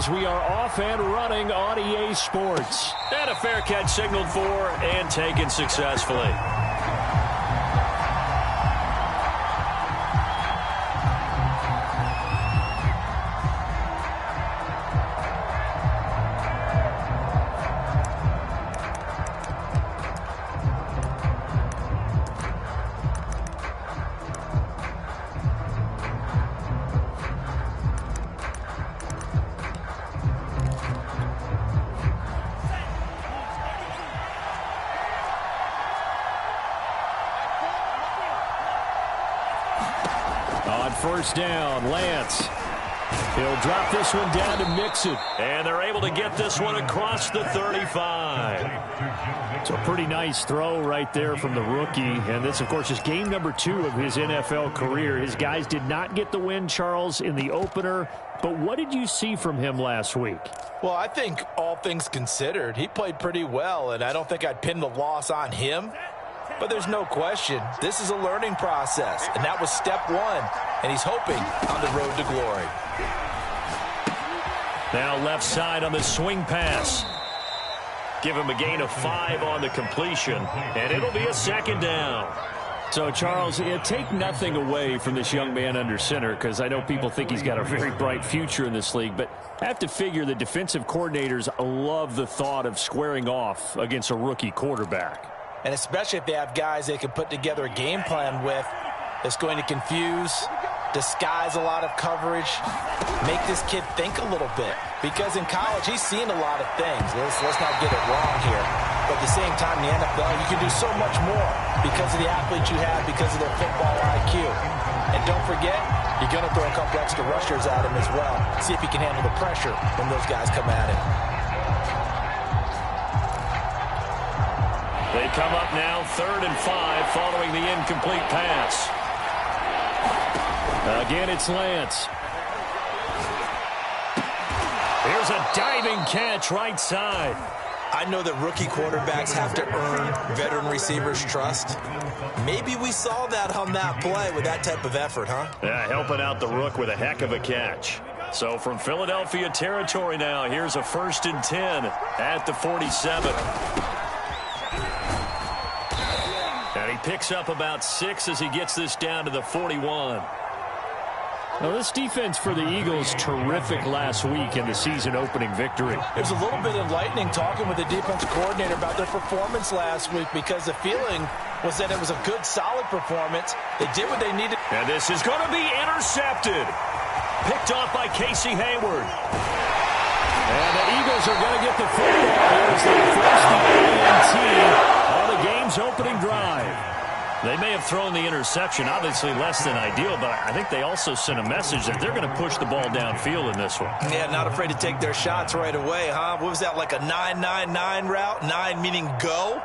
as we are off and running on EA Sports. And a fair catch signaled for and taken successfully. First down, Lance. He'll drop this one down to Mixon. And they're able to get this one across the 35. It's a pretty nice throw right there from the rookie. And this, of course, is game number 2 of his NFL career. His guys did not get the win, Charles, in the opener. But what did you see from him last week? Well, I think all things considered, he played pretty well. And I don't think I'd pin the loss on him. But there's no question, this is a learning process, and that was step 1, and he's hoping on the road to glory. Now left side on the swing pass. Give him a gain of 5 on the completion, and it'll be a second down. So, Charles, take nothing away from this young man under center, because I know people think he's got a very bright future in this league, but I have to figure the defensive coordinators love the thought of squaring off against a rookie quarterback. And especially if they have guys they can put together a game plan with that's going to confuse, disguise a lot of coverage, make this kid think a little bit. Because in college, he's seen a lot of things. Let's not get it wrong here. But at the same time, in the NFL, you can do so much more because of the athletes you have, because of their football IQ. And don't forget, you're going to throw a couple extra rushers at him as well. See if he can handle the pressure when those guys come at him. They come up now 3rd and 5 following the incomplete pass. Again, it's Lance. Here's a diving catch right side. I know that rookie quarterbacks have to earn veteran receivers' trust. Maybe we saw that on that play with that type of effort, huh? Yeah, helping out the rook with a heck of a catch. So from Philadelphia territory now, here's a 1st and 10 at the 47. And he picks up about 6 as he gets this down to the 41. Now, this defense for the Eagles, terrific last week in the season-opening victory. It was a little bit enlightening talking with the defensive coordinator about their performance last week because the feeling was that it was a good, solid performance. They did what they needed. And this is going to be intercepted. Picked off by Casey Hayward. And the Eagles are going to get the football as they force the ANT on the game's opening drive. They may have thrown the interception, obviously less than ideal, but I think they also sent a message that they're going to push the ball downfield in this one. Yeah, not afraid to take their shots right away, huh? What was that, like a 9-9-9 route? 9 meaning go?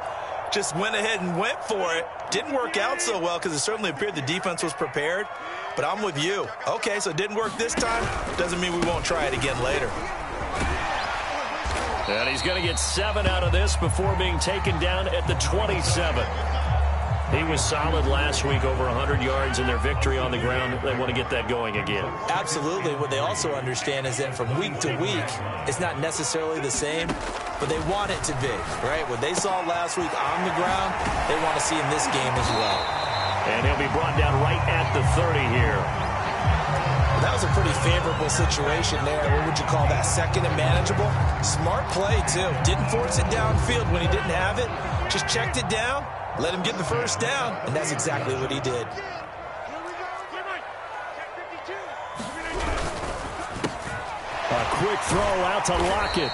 Just went ahead and went for it. Didn't work out so well because it certainly appeared the defense was prepared. But I'm with you. Okay, so it didn't work this time. Doesn't mean we won't try it again later. And he's going to get 7 out of this before being taken down at the 27. He was solid last week, over 100 yards in their victory on the ground. They want to get that going again. Absolutely. What they also understand is that from week to week, it's not necessarily the same, but they want it to be, right? What they saw last week on the ground, they want to see in this game as well. And he'll be brought down right at the 30 here. That was a pretty favorable situation there. What would you call that? Second and manageable? Smart play, too. Didn't force it downfield when he didn't have it. Just checked it down. Let him get the first down, and that's exactly what he did. A quick throw out to Lockett.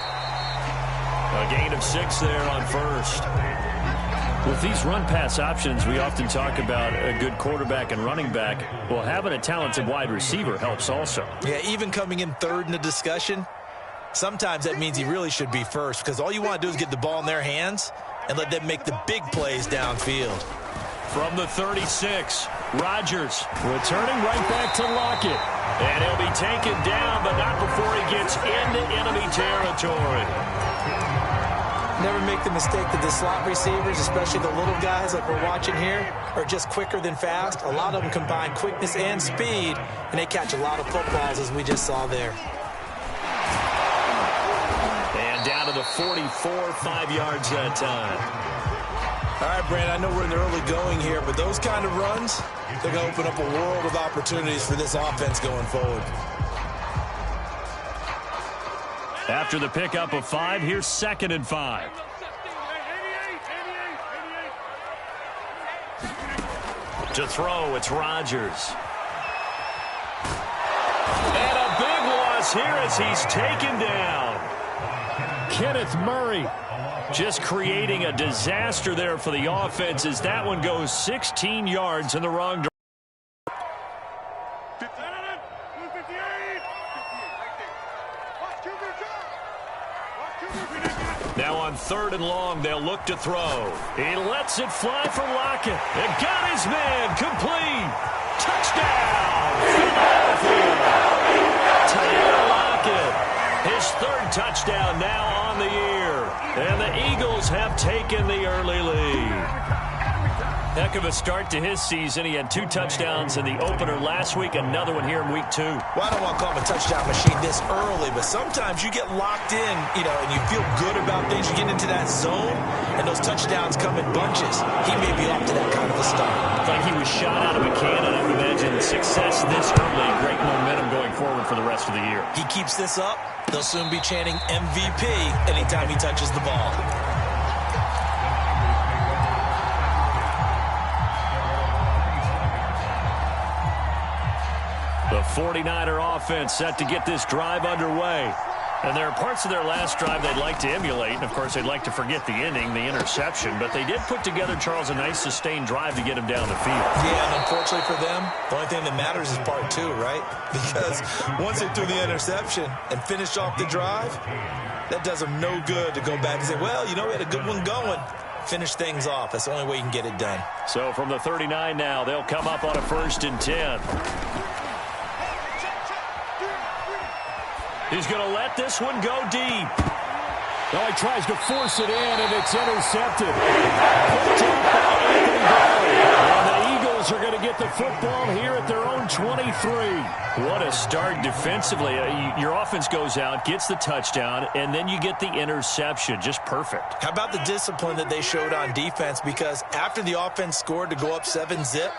A gain of 6 there on first. With these run-pass options, we often talk about a good quarterback and running back. Well, having a talented wide receiver helps also. Yeah, even coming in third in the discussion, sometimes that means he really should be first because all you want to do is get the ball in their hands and let them make the big plays downfield. From the 36, Rodgers returning right back to Lockett. And he'll be taken down, but not before he gets into enemy territory. Never make the mistake that the slot receivers, especially the little guys like we're watching here, are just quicker than fast. A lot of them combine quickness and speed, and they catch a lot of footballs as we just saw there. the 44, 5 yards that time. All right, Brandon, I know we're in the early going here, but those kind of runs, they're going to open up a world of opportunities for this offense going forward. After the pickup of 5, here's 2nd and 5. To throw, it's Rodgers. And a big loss here as he's taken down. Kenneth Murray just creating a disaster there for the offense as that one goes 16 yards in the wrong direction. Now on 3rd and long, they'll look to throw. He lets it fly for Lockett. And got his man complete. Touchdown, Philadelphia. Tyler Lockett, his 3rd touchdown now on the year. And the Eagles have taken the early lead. Heck of a start to his season. He had 2 touchdowns in the opener last week, another one here in week 2. Well, I don't want to call him a touchdown machine this early, but sometimes you get locked in, and you feel good about things. You get into that zone, and those touchdowns come in bunches. He may be off to that kind of a start. It's like he was shot out of a cannon. I would imagine success this early, great momentum going forward for the rest of the year. He keeps this up, they'll soon be chanting MVP anytime he touches the ball. The 49er offense set to get this drive underway. And there are parts of their last drive they'd like to emulate. And, of course, they'd like to forget the inning, the interception. But they did put together, Charles, a nice sustained drive to get him down the field. Yeah, and unfortunately for them, the only thing that matters is part 2, right? Because once they threw the interception and finished off the drive, that does them no good to go back and say, well, we had a good one going. Finish things off. That's the only way you can get it done. So from the 39 now, they'll come up on a 1st and 10. He's going to let this one go deep. Now he tries to force it in, and it's intercepted. Picked up by Anthony Barr. And the Eagles are going to get the football here at their own 23. What a start defensively. Your offense goes out, gets the touchdown, and then you get the interception. Just perfect. How about the discipline that they showed on defense? Because after the offense scored to go up 7-zip,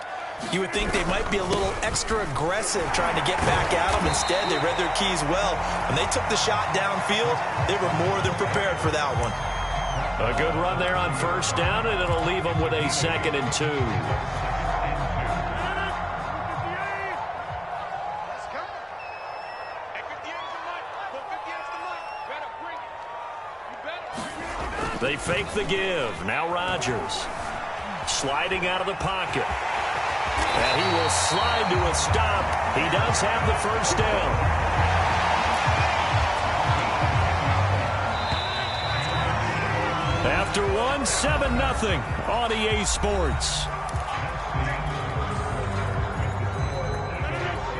you would think they might be a little extra aggressive trying to get back at them. Instead, they read their keys well. When they took the shot downfield, they were more than prepared for that one. A good run there on 1st down, and it'll leave them with a 2nd and 2. They fake the give. Now Rodgers sliding out of the pocket. And he will slide to a stop. He does have the 1st down. After 7-0 on EA Sports.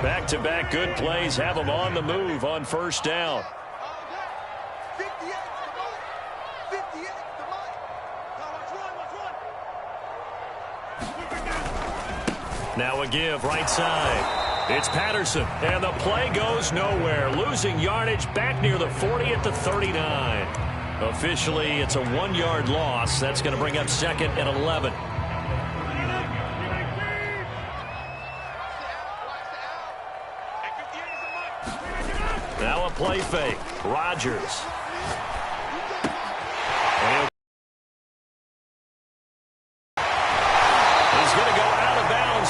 Back-to-back good plays have them on the move on 1st down. Now a give right side. It's Patterson, and the play goes nowhere. Losing yardage back near the 40 at the 39. Officially, it's a 1-yard loss. That's going to bring up 2nd and 11. Now a play fake. Rodgers.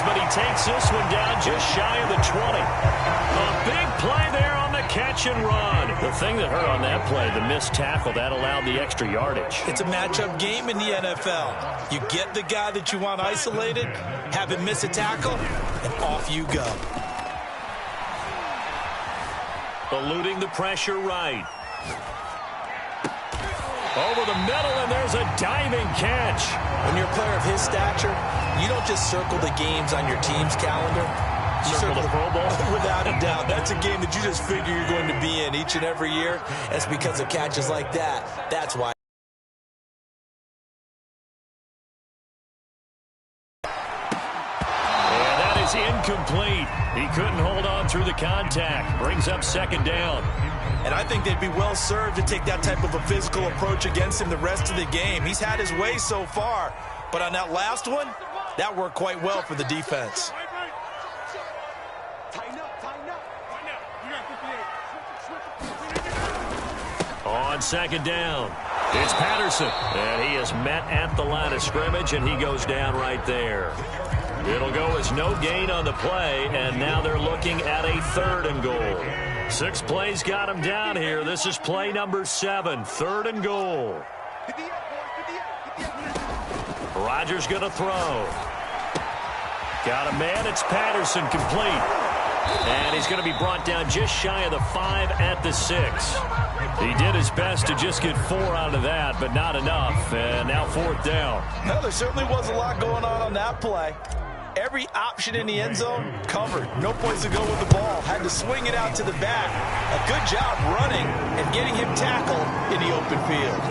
But he takes this one down just shy of the 20. A big play there on the catch and run. The thing that hurt on that play, the missed tackle, that allowed the extra yardage. It's a matchup game in the NFL. You get the guy that you want isolated, have him miss a tackle, and off you go. Eluding the pressure right. Over the middle, and there's a diving catch. When you're a player of his stature, you don't just circle the games on your team's calendar. You circle the Pro Bowl? Without a doubt. That's a game that you just figure you're going to be in each and every year. That's because of catches like that. That's why. And that is incomplete. He couldn't hold on through the contact. Brings up 2nd down. And I think they'd be well served to take that type of a physical approach against him the rest of the game. He's had his way so far, but on that last one, that worked quite well for the defense. On second down, it's Patterson, and he is met at the line of scrimmage, and he goes down right there. It'll go as no gain on the play, and now they're looking at a 3rd and goal. 6 plays got him down here. This is play number 7, 3rd and goal. Rodgers going to throw. Got a man. It's Patterson, complete. And he's going to be brought down just shy of the 5 at the 6. He did his best to just get 4 out of that, but not enough. And now 4th down. Well, there certainly was a lot going on that play. Every option in the end zone covered. No place to go with the ball. Had to swing it out to the back. A good job running and getting him tackled in the open field.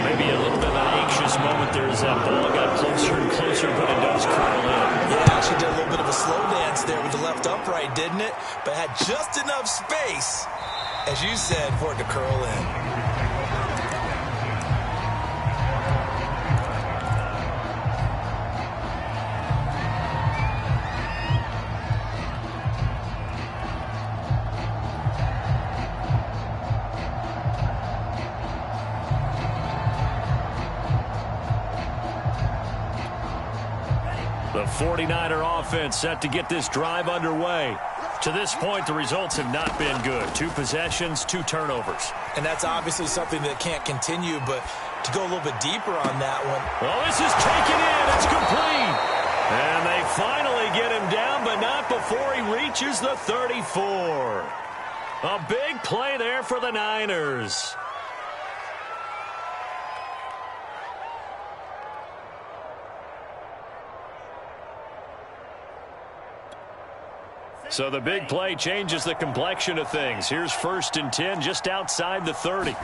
Maybe a little bit of an anxious moment there as that ball got closer and closer, but it does curl in. Yeah, actually did a little bit of a slow dance there with the left upright, didn't it? But had just enough space, as you said, for it to curl in. The 49er offense set to get this drive underway. To this point, the results have not been good. 2 possessions, 2 turnovers. And that's obviously something that can't continue, but to go a little bit deeper on that one. Well, this is taken in. It's complete. And they finally get him down, but not before he reaches the 34. A big play there for the Niners. So the big play changes the complexion of things. Here's 1st and 10 just outside the 30.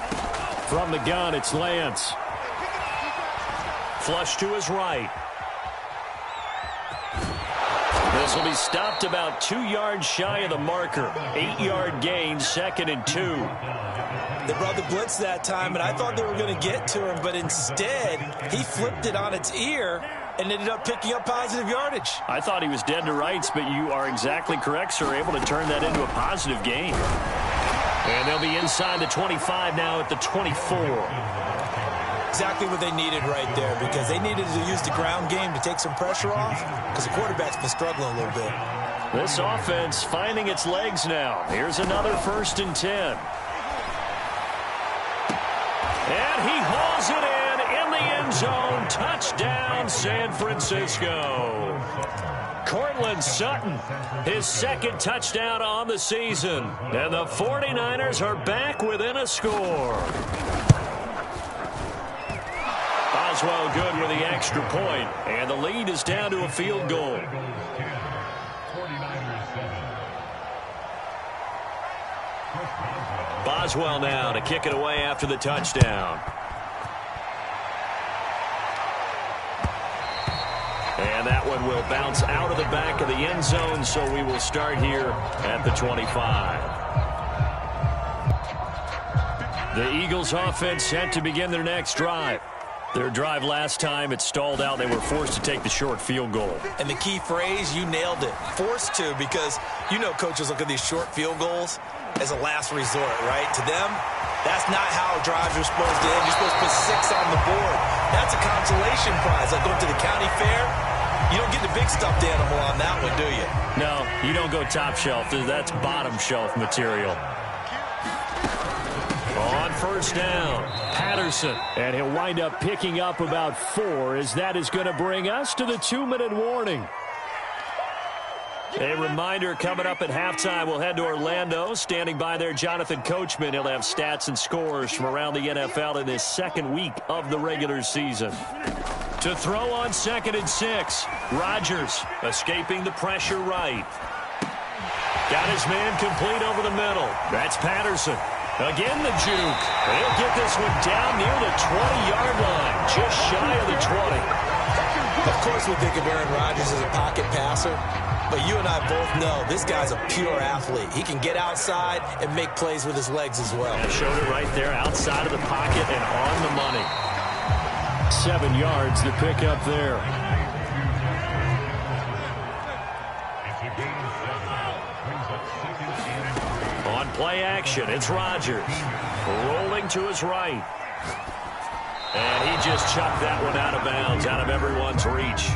From the gun, it's Lance. Flush to his right. This will be stopped about 2 yards shy of the marker. 8-yard gain, 2nd and 2. They brought the blitz that time, and I thought they were going to get to him, but instead, he flipped it on its ear and ended up picking up positive yardage. I thought he was dead to rights, but you are exactly correct, sir. Able to turn that into a positive gain. And they'll be inside the 25 now at the 24. Exactly what they needed right there, because they needed to use the ground game to take some pressure off, because the quarterback's been struggling a little bit. This offense finding its legs now. Here's another 1st and 10. And he hauls it in the end zone. Touchdown, San Francisco. Cortland Sutton, his 2nd touchdown on the season. And the 49ers are back within a score. Boswell good with the extra point, and the lead is down to a field goal. Boswell now to kick it away after the touchdown. And that one will bounce out of the back of the end zone, so we will start here at the 25. The Eagles offense set to begin their next drive. Their drive last time, it stalled out. They were forced to take the short field goal. And the key phrase, you nailed it. Forced to, because you know coaches look at these short field goals as a last resort, right? To them, that's not how drives are supposed to end. You're supposed to put 6 on the board. That's a consolation prize. Like going to the county fair, you don't get the big stuffed animal on that one, do you? No, you don't go top shelf. That's bottom shelf material. On 1st down, Patterson. And he'll wind up picking up about 4, as that is going to bring us to the 2-minute warning. A reminder, coming up at halftime, we'll head to Orlando. Standing by there, Jonathan Coachman. He'll have stats and scores from around the NFL in his 2nd week of the regular season. To throw on 2nd and 6, Rodgers escaping the pressure right. Got his man complete over the middle. That's Patterson. Again the juke. He'll get this one down near the 20-yard line, just shy of the 20. Of course we think of Aaron Rodgers as a pocket passer, But you and I both know this guy's a pure athlete. He can get outside and make plays with his legs as well. And showed it right there outside of the pocket and on the money. 7 yards to pick up there. On play action, it's Rodgers. Rolling to his right. And he just chucked that one out of bounds, out of everyone's reach.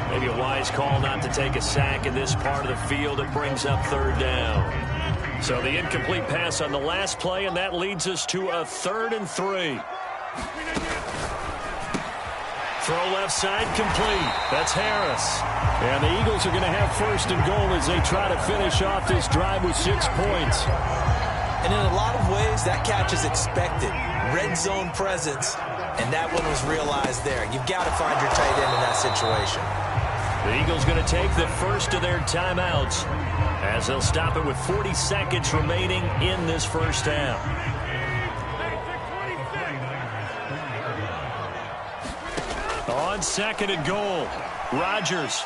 Maybe a wise call not to take a sack in this part of the field. It brings up 3rd down. So the incomplete pass on the last play, and that leads us to a 3rd and 3. Throw left side complete. That's Harris. And the Eagles are going to have 1st and goal as they try to finish off this drive with 6 points. And in a lot of ways, that catch is expected. Red zone presence, and that one was realized there. You've got to find your tight end in that situation. The Eagles going to take the first of their timeouts as they'll stop it with 40 seconds remaining in this first half. On 2nd and goal, Rodgers.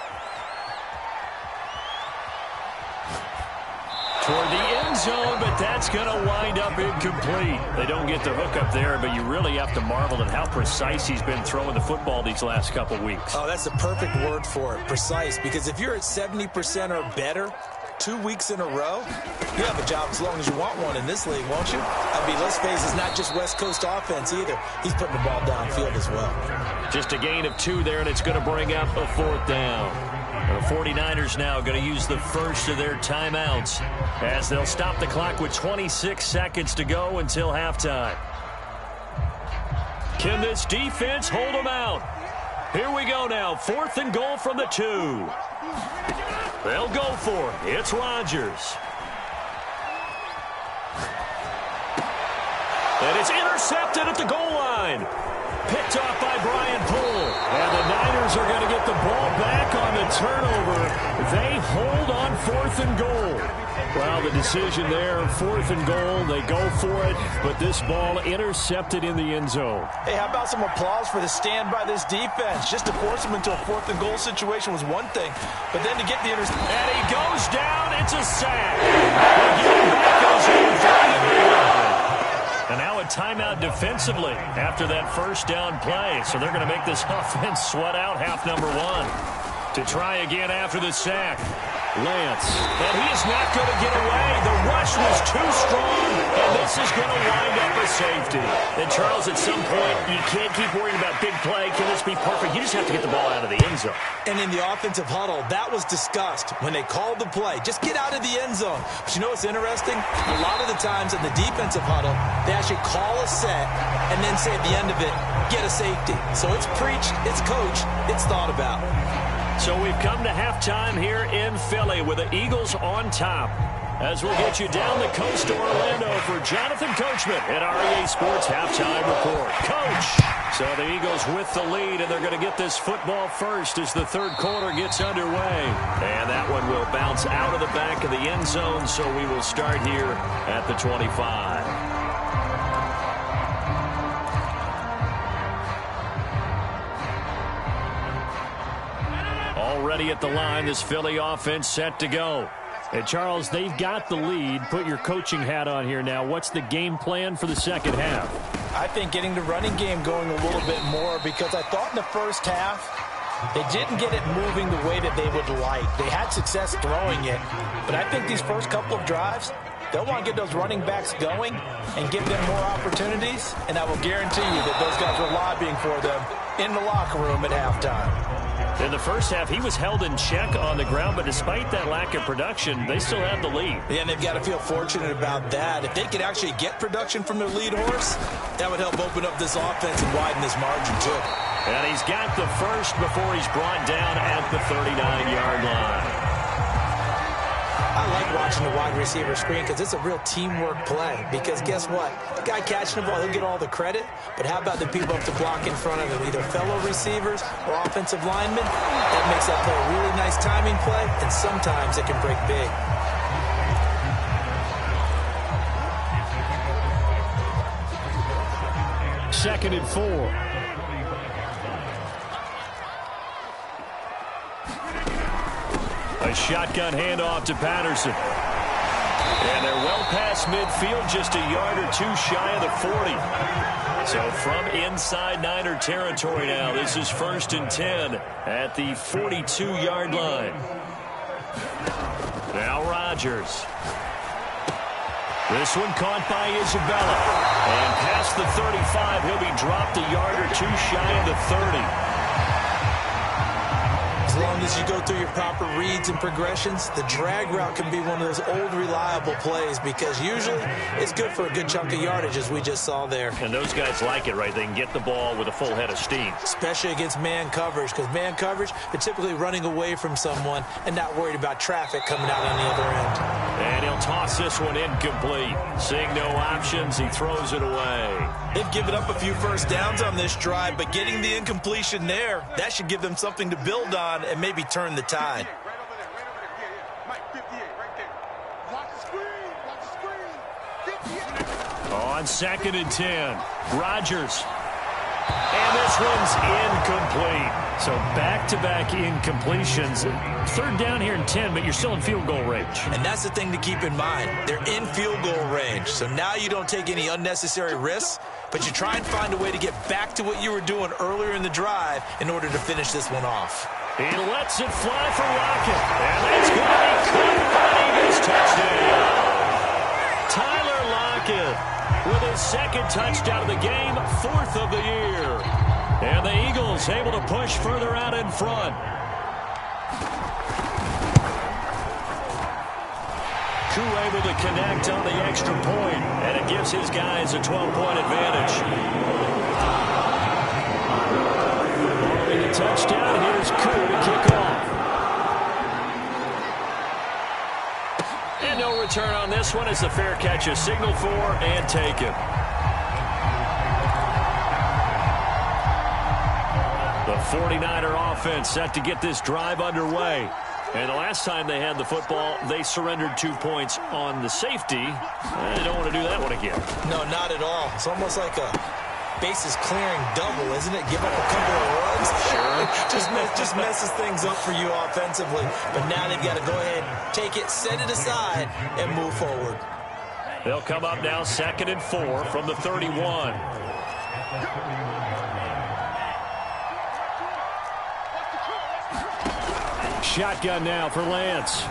Toward the end zone, but that's going to wind up incomplete. They don't get the hook up there, but you really have to marvel at how precise he's been throwing the football these last couple weeks. Oh, that's the perfect word for it, precise, because if you're at 70% or better 2 weeks in a row, you have a job as long as you want one in this league, won't you? I mean, let's face it, it's not just West Coast offense either. He's putting the ball downfield as well. Just a gain of 2 there, and it's going to bring up a 4th down. The 49ers now going to use the first of their timeouts as they'll stop the clock with 26 seconds to go until halftime. Can this defense hold them out? Here we go now. 4th and goal from the 2. They'll go for it. It's Rodgers. And it's intercepted at the goal line. Picked off by Brian Poole. And the Niners are going to get the ball back on the turnover. They hold on 4th and goal. Well, the decision there, 4th and goal, they go for it, but this ball intercepted in the end zone. Hey, how about some applause for the stand by this defense? Just to force them into a 4th and goal situation was one thing, but then to get the interception. And he goes down, it's a sack. They're getting back those 39 yards. And now a timeout defensively after that first down play. So they're going to make this offense sweat out half number 1. To try again after the sack. Lance. And he is not going to get away. The rush was too strong, and this is going to wind up a safety. And Charles, at some point, you can't keep worrying about big play. Can this be perfect? You just have to get the ball out of the end zone. And in the offensive huddle, that was discussed when they called the play. Just get out of the end zone. But you know what's interesting? A lot of the times in the defensive huddle, they actually call a set and then say at the end of it, get a safety. So it's preached, it's coached, it's thought about. So we've come to halftime here in Philly with the Eagles on top. As we'll get you down the coast to Orlando for Jonathan Coachman at REA Sports Halftime Report. Coach! So the Eagles with the lead, and they're going to get this football first as the 3rd quarter gets underway. And that one will bounce out of the back of the end zone, so we will start here at the 25. Already at the line, this Philly offense set to go. And Charles, they've got the lead. Put your coaching hat on here now. What's the game plan for the second half? I think getting the running game going a little bit more, because I thought in the first half they didn't get it moving the way that they would like. They had success throwing it, but I think these first couple of drives, they'll want to get those running backs going and give them more opportunities, and I will guarantee you that those guys were lobbying for them in the locker room at halftime. In the first half, he was held in check on the ground, but despite that lack of production, they still have the lead. Yeah, and they've got to feel fortunate about that. If they could actually get production from their lead horse, that would help open up this offense and widen this margin, too. And he's got the first before he's brought down at the 39-yard line. I like watching the wide receiver screen because it's a real teamwork play. Because guess what? The guy catching the ball, he'll get all the credit. But how about the people up to block in front of him, either fellow receivers or offensive linemen? That makes that play a really nice timing play, and sometimes it can break big. Second and 4. A A shotgun handoff to Patterson. And they're well past midfield, just a yard or two shy of the 40. So from inside Niner territory now, this is 1st and 10 at the 42-yard line. Now Rodgers. This one caught by Isabella. And past the 35, he'll be dropped a yard or two shy of the 30. As long as you go through your proper reads and progressions, the drag route can be one of those old reliable plays because usually it's good for a good chunk of yardage, as we just saw there. And those guys like it, right? They can get the ball with a full head of steam. Especially against man coverage, because man coverage, they're typically running away from someone and not worried about traffic coming out on the other end. And he'll toss this one incomplete. Seeing no options, he throws it away. They've given up a few first downs on this drive, but getting the incompletion there, that should give them something to build on and maybe turn the tide. On 2nd and 10, Rodgers. And this one's incomplete. So back-to-back incompletions. 3rd down here and 10, but you're still in field goal range. And that's the thing to keep in mind. They're in field goal range. So now you don't take any unnecessary risks, but you try and find a way to get back to what you were doing earlier in the drive in order to finish this one off. He lets it fly for Lockett. And that's going to be caught for an Eagles touchdown. Tyler Lockett with his 2nd touchdown of the game, 4th of the year. And the Eagles able to push further out in front. Koo able to connect on the extra point, and it gives his guys a 12-point advantage. Following the touchdown, here's Koo to kick off. And no return on this one as the fair catch is signaled for and taken. The 49er offense set to get this drive underway. And the last time they had the football, they surrendered 2 points on the safety. They don't want to do that one again. No, not at all. It's almost like a bases clearing double, isn't it? Give up a couple of runs. Sure. just messes things up for you offensively. But now they've got to go ahead, take it, set it aside, and move forward. They'll come up now 2nd and 4 from the 31. Shotgun now for Lance.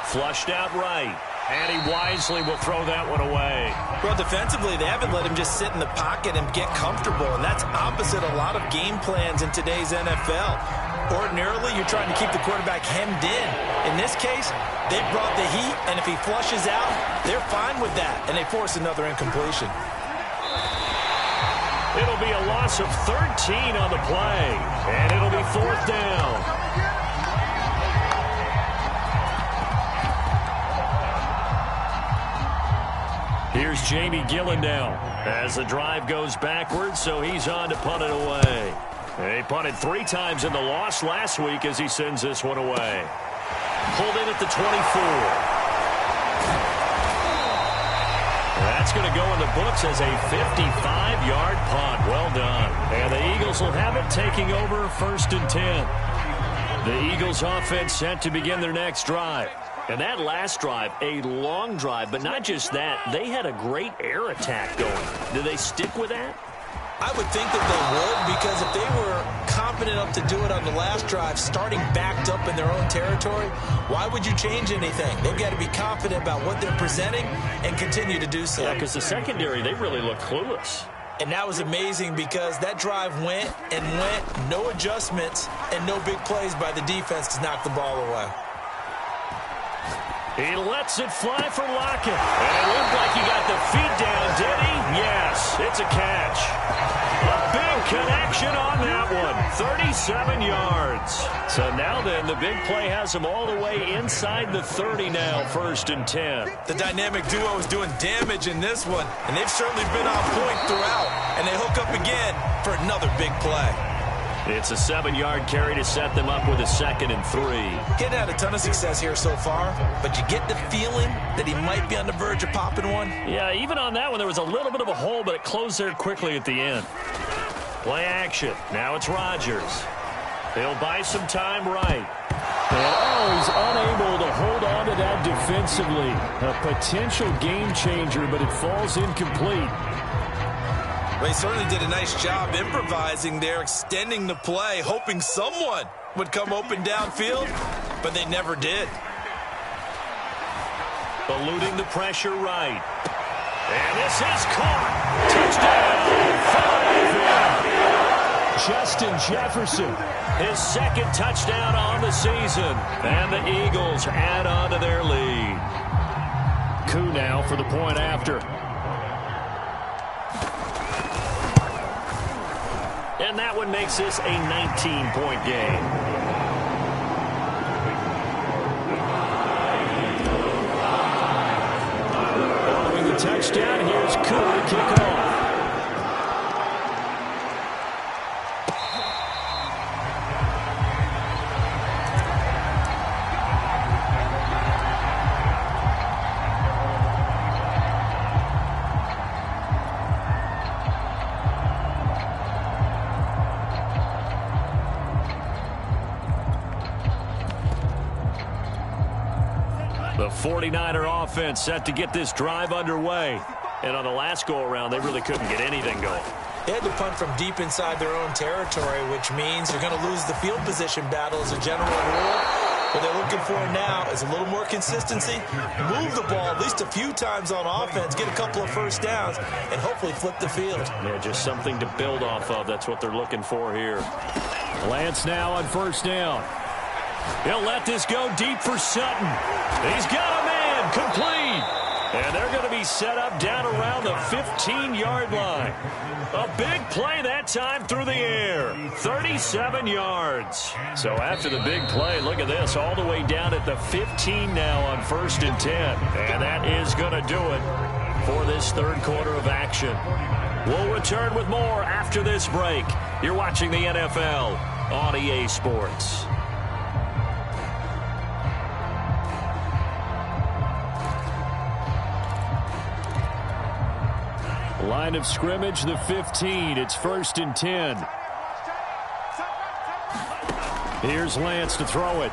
Flushed out right. And he wisely will throw that one away. Well, defensively, they haven't let him just sit in the pocket and get comfortable, and that's opposite a lot of game plans in today's NFL. Ordinarily, you're trying to keep the quarterback hemmed in. In this case, they brought the heat, and if he flushes out, they're fine with that, and they force another incompletion. It'll be a loss of 13 on the play, and it'll be 4th down. Here's Jamie Gillen now as the drive goes backwards, so he's on to punt it away. He punted 3 times in the loss last week as he sends this one away. Pulled in at the 24. That's going to go in the books as a 55-yard punt. Well done. And the Eagles will have it, taking over 1st and 10. The Eagles offense set to begin their next drive. And that last drive, a long drive, but not just that. They had a great air attack going. Do they stick with that? I would think that they would, because if they were confident enough to do it on the last drive, starting backed up in their own territory, why would you change anything? They've got to be confident about what they're presenting and continue to do so. Yeah, because the secondary, they really look clueless. And that was amazing because that drive went and went, no adjustments, and no big plays by the defense to knock the ball away. He lets it fly for Lockett. And it looked like he got the feet down, did he? Yes, it's a catch. A big connection on that one. 37 yards. So now then, the big play has him all the way inside the 30 now, 1st and 10. The dynamic duo is doing damage in this one, and they've certainly been on point throughout. And they hook up again for another big play. It's a 7-yard carry to set them up with a 2nd and 3. Getting had a ton of success here so far, but you get the feeling that he might be on the verge of popping one. Yeah, even on that one, there was a little bit of a hole, but it closed there quickly at the end. Play action. Now it's Rodgers. He'll buy some time right. And he's unable to hold on to that defensively. A potential game changer, but it falls incomplete. Well, he certainly did a nice job improvising there, extending the play, hoping someone would come open downfield, but they never did. Eluding the pressure right. And this is caught. Touchdown, Philadelphia. Justin Jefferson. His second touchdown on the season. And the Eagles add on to their lead. Coup now for the point after. And that one makes this a 19-point game. Following the touchdown, here's Coup to kick it off. The 49er offense set to get this drive underway. And on the last go-around, they really couldn't get anything going. They had to punt from deep inside their own territory, which means you're going to lose the field position battle as a general rule. What they're looking for now is a little more consistency, move the ball at least a few times on offense, get a couple of first downs, and hopefully flip the field. Yeah, just something to build off of. That's what they're looking for here. Lance now on first down. He'll let this go deep for Sutton. He's got a man complete. And they're going to be set up down around the 15-yard line. A big play that time through the air. 37 yards. So after the big play, look at this, all the way down at the 15 now on 1st and 10. And that is going to do it for this third quarter of action. We'll return with more after this break. You're watching the NFL on EA Sports. Line of scrimmage, the 15. It's 1st and 10. Here's Lance to throw it.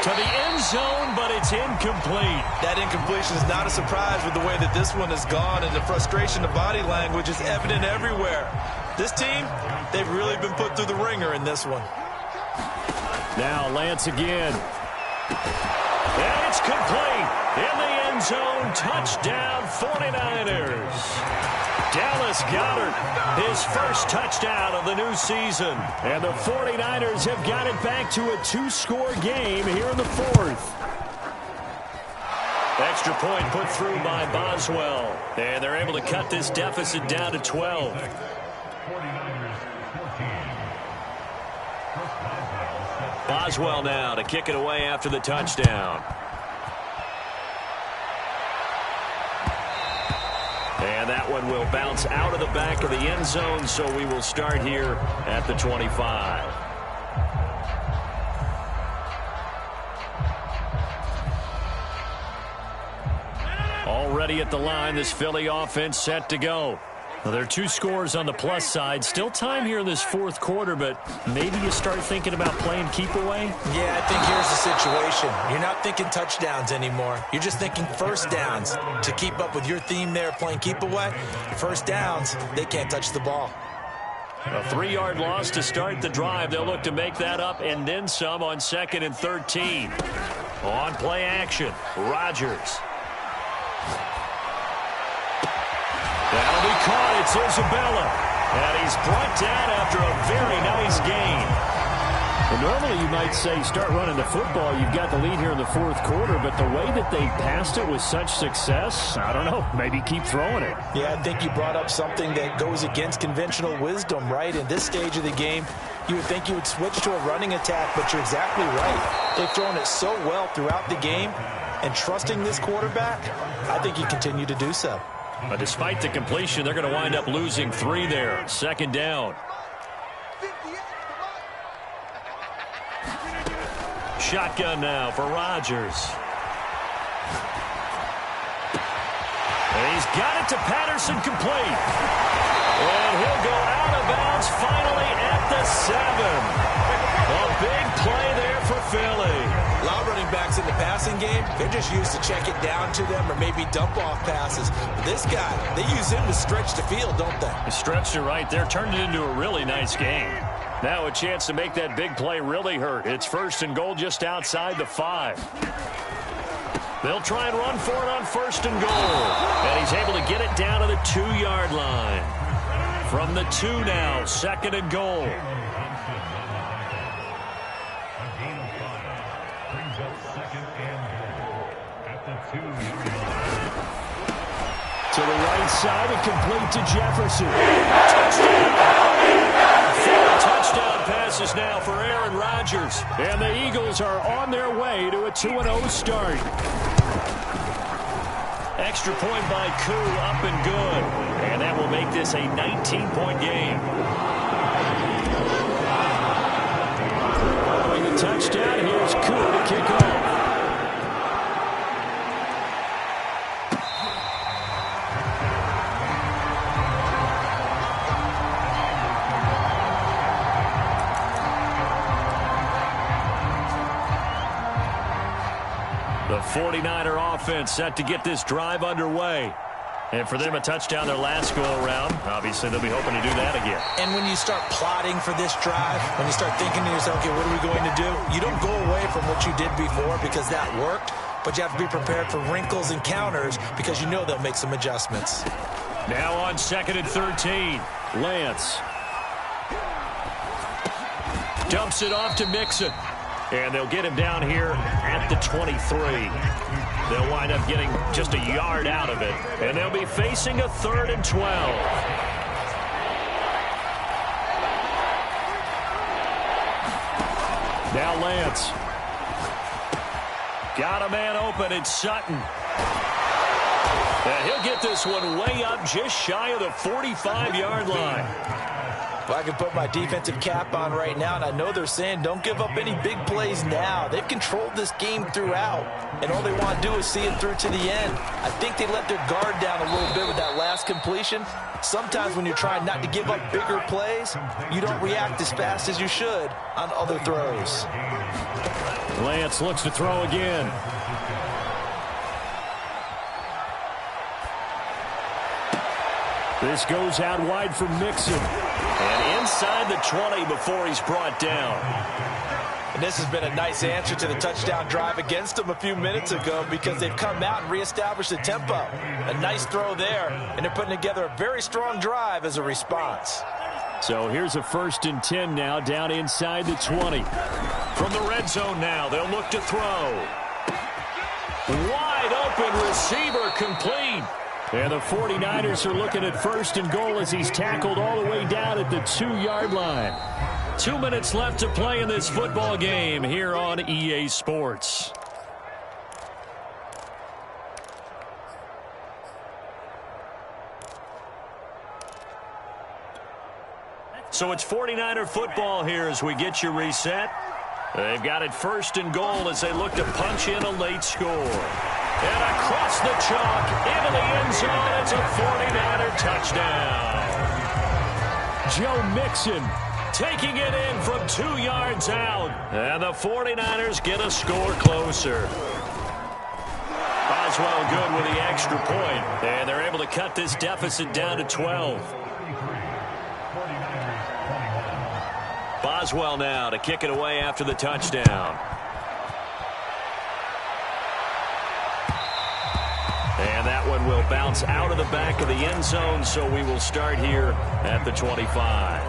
To the end zone, but it's incomplete. That incompletion is not a surprise with the way that this one has gone, and the frustration of body language is evident everywhere. This team, they've really been put through the ringer in this one. Now Lance again. And it's complete. In the end zone, touchdown 49ers. Dallas Goedert, his first touchdown of the new season. And the 49ers have got it back to a 2-score game here in the 4th. Extra point put through by Boswell. And they're able to cut this deficit down to 12. Boswell now to kick it away after the touchdown. And that one will bounce out of the back of the end zone, so we will start here at the 25. Already at the line, this Philly offense set to go. Well, there are 2 scores on the plus side. Still time here in this 4th quarter, but maybe you start thinking about playing keep away? Yeah, I think here's the situation. You're not thinking touchdowns anymore. You're just thinking first downs. To keep up with your theme there, playing keep away, first downs, they can't touch the ball. A 3-yard loss to start the drive. They'll look to make that up and then some on 2nd and 13. On play action, Rodgers. That'll be caught. It's Isabella. And he's brought down after a very nice gain. Well, normally you might say start running the football. You've got the lead here in the 4th quarter, but the way that they passed it with such success, I don't know, maybe keep throwing it. Yeah, I think you brought up something that goes against conventional wisdom, right? In this stage of the game, you would think you would switch to a running attack, but you're exactly right. They've thrown it so well throughout the game, and trusting this quarterback, I think you continue to do so. But despite the completion, they're going to wind up losing 3 there. 2nd down. Shotgun now for Rodgers. And he's got it to Patterson, complete. And he'll go out of bounds finally at the 7. A big Philly. A lot of running backs in the passing game, they're just used to check it down to them or maybe dump off passes. But this guy, they use him to stretch the field, don't they? They stretched it right there, turned it into a really nice game. Now a chance to make that big play really hurt. It's 1st and goal just outside the 5. They'll try and run for it on 1st and goal. And he's able to get it down to the 2-yard line. From the 2 now, 2nd and goal. To the right side and complete to Jefferson. Touchdown passes now for Aaron Rodgers. And the Eagles are on their way to a 2-0 start. Extra point by Koo, up and good. And that will make this a 19-point game. Following the touchdown, here's Koo to kick off. The 49er offense set to get this drive underway. And for them, a touchdown their last go-around. Obviously, they'll be hoping to do that again. And when you start plotting for this drive, when you start thinking to yourself, okay, what are we going to do? You don't go away from what you did before because that worked, but you have to be prepared for wrinkles and counters because you know they'll make some adjustments. Now on 2nd and 13, Lance dumps it off to Mixon. And they'll get him down here at the 23. They'll wind up getting just a yard out of it. And they'll be facing a 3rd and 12. Now Lance. Got a man open. It's Sutton. And he'll get this one way up just shy of the 45-yard line. Well, I can put my defensive cap on right now, and I know they're saying don't give up any big plays now. They've controlled this game throughout, and all they want to do is see it through to the end. I think they let their guard down a little bit with that last completion. Sometimes when you're trying not to give up bigger plays, you don't react as fast as you should on other throws. Lance looks to throw again. This goes out wide for Mixon. And inside the 20 before he's brought down. And this has been a nice answer to the touchdown drive against them a few minutes ago because they've come out and reestablished the tempo. A nice throw there, and they're putting together a very strong drive as a response. So here's a 1st and 10 now down inside the 20. From the red zone now, they'll look to throw. Wide open receiver complete. And the 49ers are looking at 1st and goal as he's tackled all the way down at the 2-yard line. 2 minutes left to play in this football game here on EA Sports. So it's 49er football here as we get you reset. They've got it 1st and goal as they look to punch in a late score. And across the chalk, into the end zone, it's a 49er touchdown. Joe Mixon taking it in from 2 yards out. And the 49ers get a score closer. Boswell good with the extra point. And they're able to cut this deficit down to 12. Boswell now to kick it away after the touchdown. And that one will bounce out of the back of the end zone, so we will start here at the 25.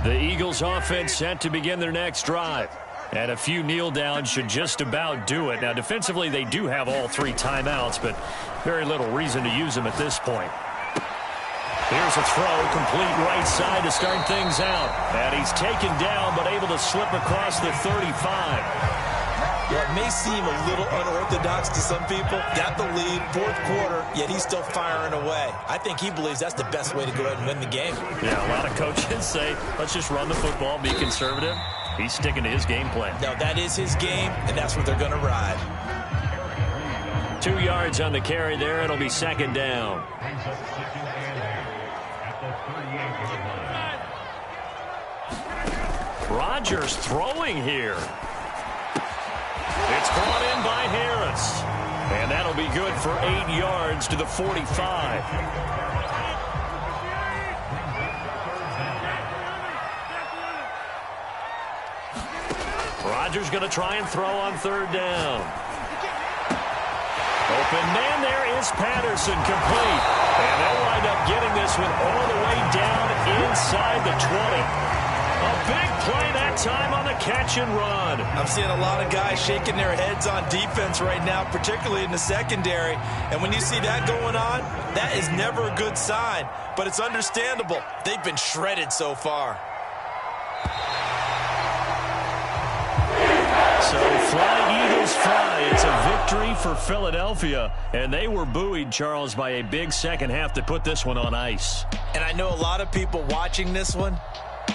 The Eagles offense set to begin their next drive. And a few kneel downs should just about do it. Now, defensively, they do have all 3 timeouts, but very little reason to use them at this point. Here's a throw, complete right side to start things out. And he's taken down, but able to slip across the 35. Yeah, it may seem a little unorthodox to some people. Got the lead, 4th quarter, yet he's still firing away. I think he believes that's the best way to go ahead and win the game. Yeah, a lot of coaches say, let's just run the football, be conservative. He's sticking to his game plan. No, that is his game, and that's what they're going to ride. 2 yards on the carry there. It'll be 2nd down. 38-yard line. Rodgers throwing here. It's brought in by Harris. And that'll be good for 8 yards to the 45. Rodgers going to try and throw on 3rd down. Open man there is Patterson, complete. And they'll wind up getting this one all the way down inside the 20. A big play that time on the catch and run. I'm seeing a lot of guys shaking their heads on defense right now, particularly in the secondary. And when you see that going on, that is never a good sign. But it's understandable. They've been shredded so far. So fly, Eagles, fly. It's a victory for Philadelphia. And they were buoyed, Charles, by a big second half to put this one on ice. And I know a lot of people watching this one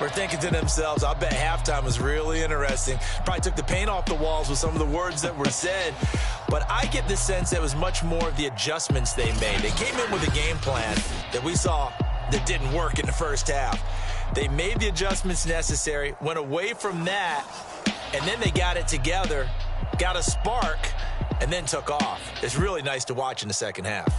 were thinking to themselves, I bet halftime was really interesting. Probably took the paint off the walls with some of the words that were said. But I get the sense that it was much more of the adjustments they made. They came in with a game plan that we saw that didn't work in the first half. They made the adjustments necessary, went away from that, and then they got it together, got a spark, and then took off. It's really nice to watch in the second half.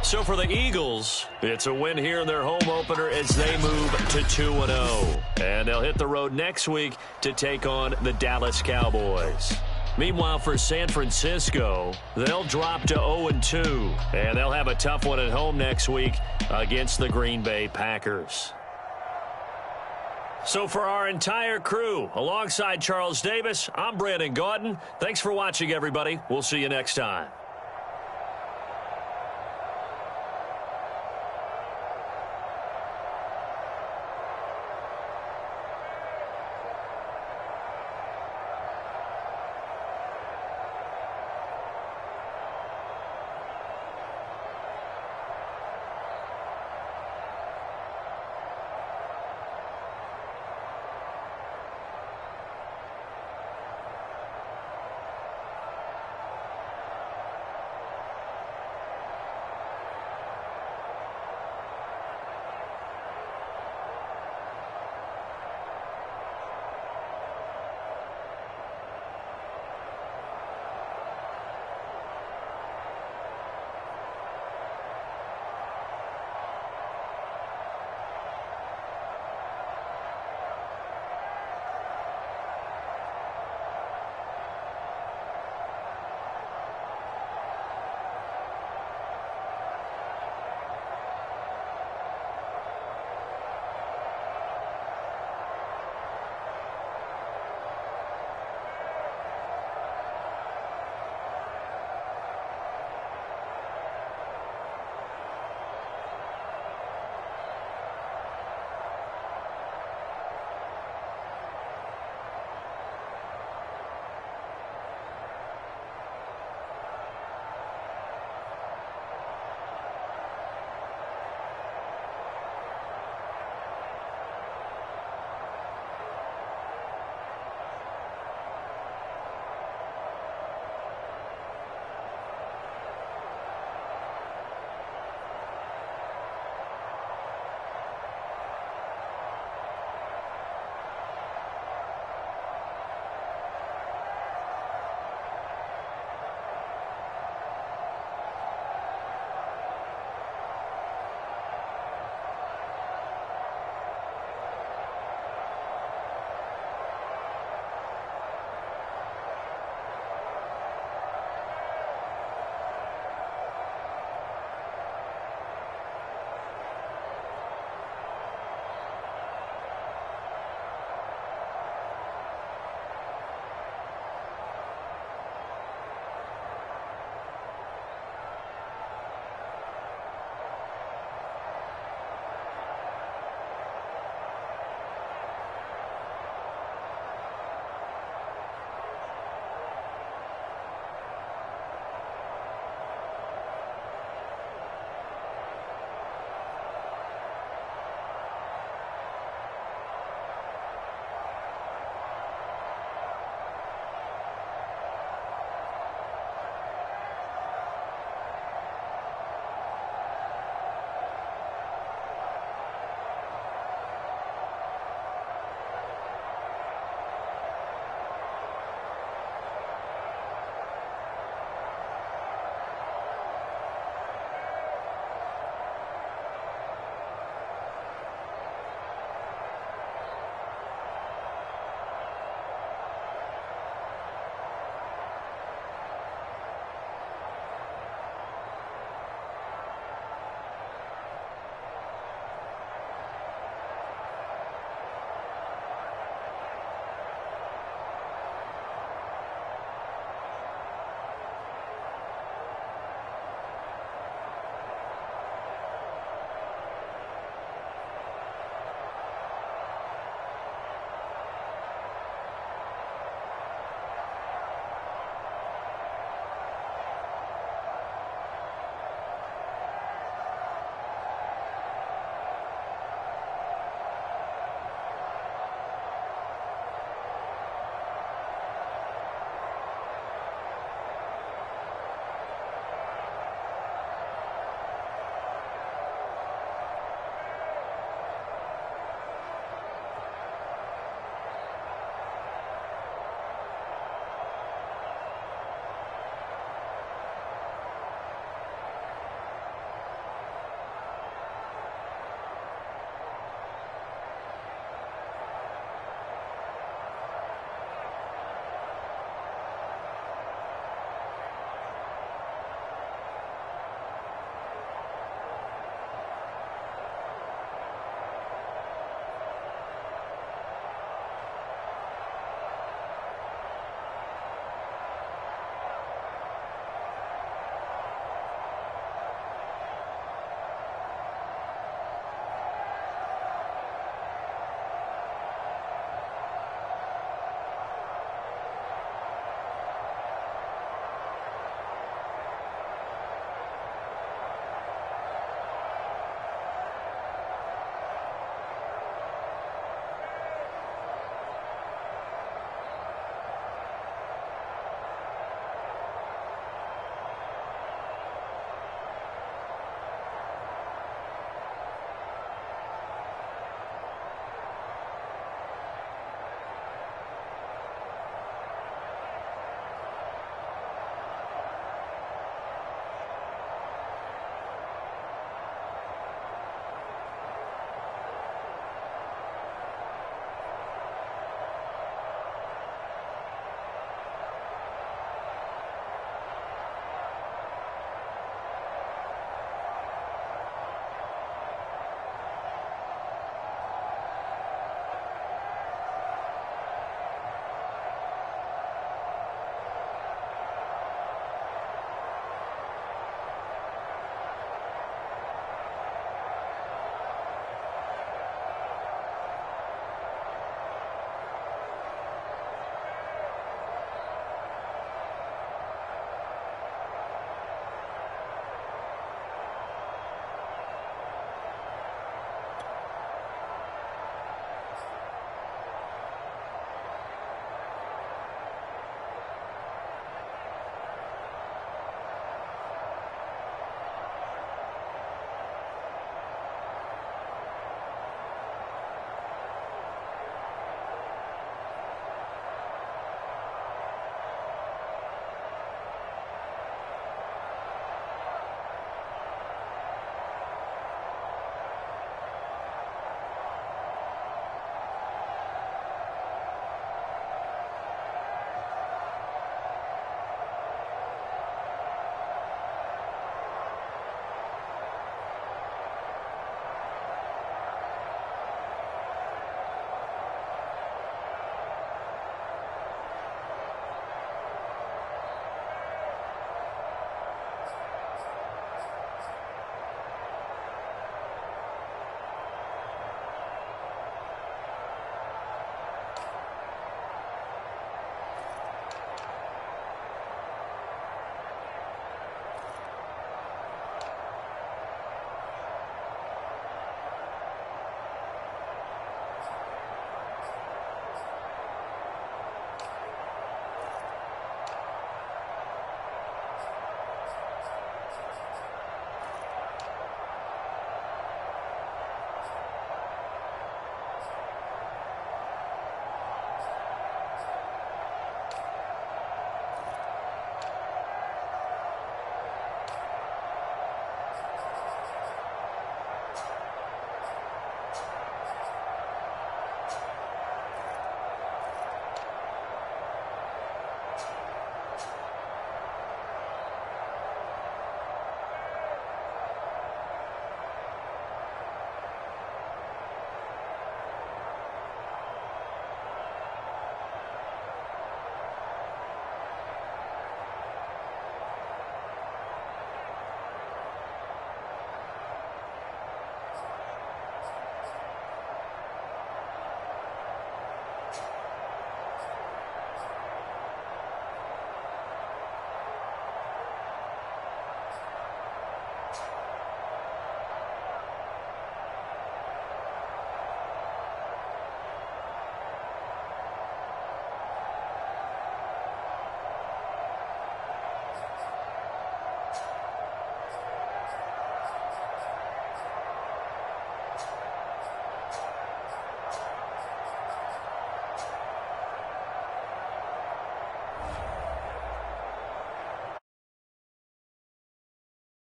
So for the Eagles, it's a win here in their home opener as they move to 2-0. And they'll hit the road next week to take on the Dallas Cowboys. Meanwhile, for San Francisco, they'll drop to 0-2. And they'll have a tough one at home next week against the Green Bay Packers. So for our entire crew, alongside Charles Davis, I'm Brandon Gaudin. Thanks for watching, everybody. We'll see you next time.